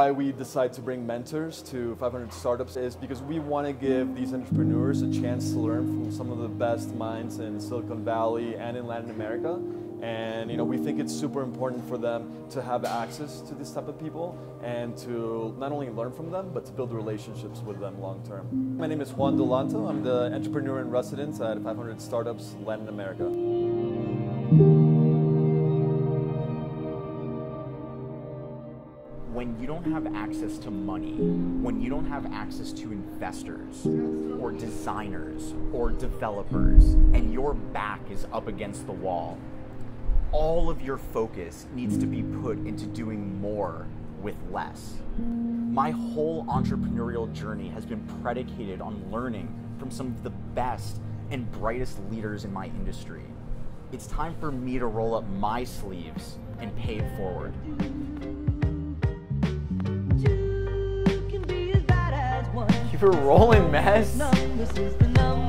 why we decide to bring mentors to 500 Startups is because we want to give these entrepreneurs a chance to learn from some of the best minds in Silicon Valley and in Latin America. And we think it's super important for them to have access to this type of people and to not only learn from them, but to build relationships with them long term. My name is Juan Dolanto. I'm the entrepreneur in residence at 500 Startups Latin America. When you don't have access to money, when you don't have access to investors or designers or developers, and your back is up against the wall, all of your focus needs to be put into doing more with less. My whole entrepreneurial journey has been predicated on learning from some of the best and brightest leaders in my industry. It's time for me to roll up my sleeves and pay it forward. Keep it rolling, Mess.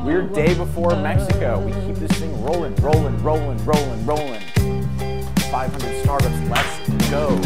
We're day before Mexico. We keep this thing rolling, rolling, rolling, rolling, rolling. 500 Startups, let's go.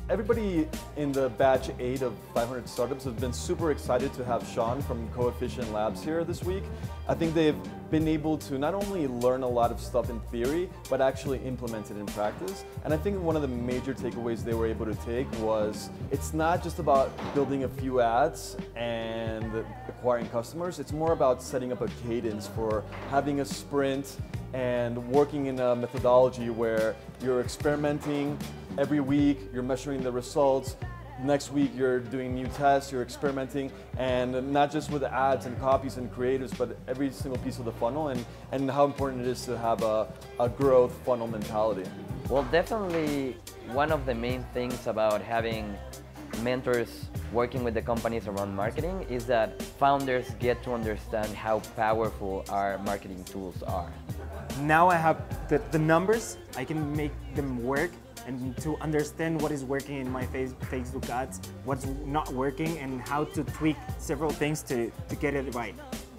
Everybody in the batch 8 of 500 Startups have been super excited to have Sean from Coefficient Labs here this week. I think they've been able to not only learn a lot of stuff in theory, but actually implement it in practice. And I think one of the major takeaways they were able to take was it's not just about building a few ads and acquiring customers, it's more about setting up a cadence for having a sprint and working in a methodology where you're experimenting every week, you're measuring the results. Next week, you're doing new tests, you're experimenting, and not just with ads and copies and creatives, but every single piece of the funnel, and how important it is to have a growth funnel mentality. Well, definitely one of the main things about having mentors working with the companies around marketing is that founders get to understand how powerful our marketing tools are. Now I have the numbers, I can make them work, and to understand what is working in my Facebook ads, what's not working, and how to tweak several things to get it right.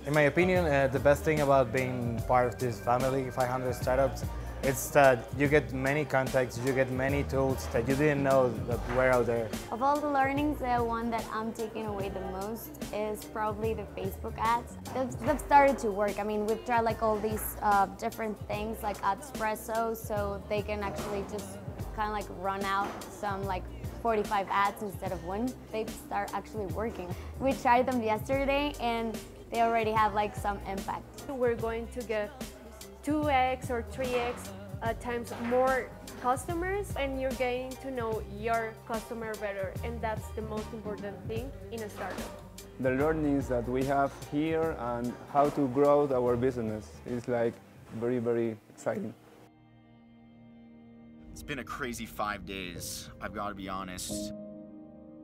In my opinion, the best thing about being part of this family, 500 Startups, it's that you get many contacts, you get many tools that you didn't know that were out there. Of all the learnings, the one that I'm taking away the most is probably the Facebook ads. They've started to work. I mean, we've tried like all these different things like Adspresso, so they can actually just kind of like run out some like 45 ads instead of one. They start actually working. We tried them yesterday and they already have like some impact. We're going to get 2x or 3x times more customers, and you're getting to know your customer better, and that's the most important thing in a startup. The learnings that we have here and how to grow our business is like very, very exciting. It's been a crazy 5 days, I've got to be honest.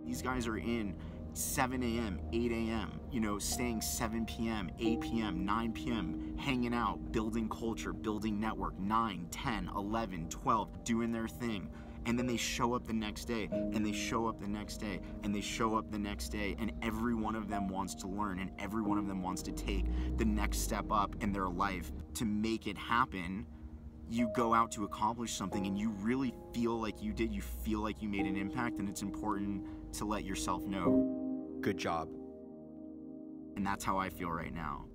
These guys are in 7 a.m., 8 a.m., staying 7 p.m., 8 p.m., 9 p.m., hanging out, building culture, building network, 9, 10, 11, 12, doing their thing. And then they show up the next day, and they show up the next day, and they show up the next day, and every one of them wants to learn, and every one of them wants to take the next step up in their life. To make it happen, you go out to accomplish something, and you really feel like you did, you feel like you made an impact, and it's important to let yourself know, good job. And that's how I feel right now.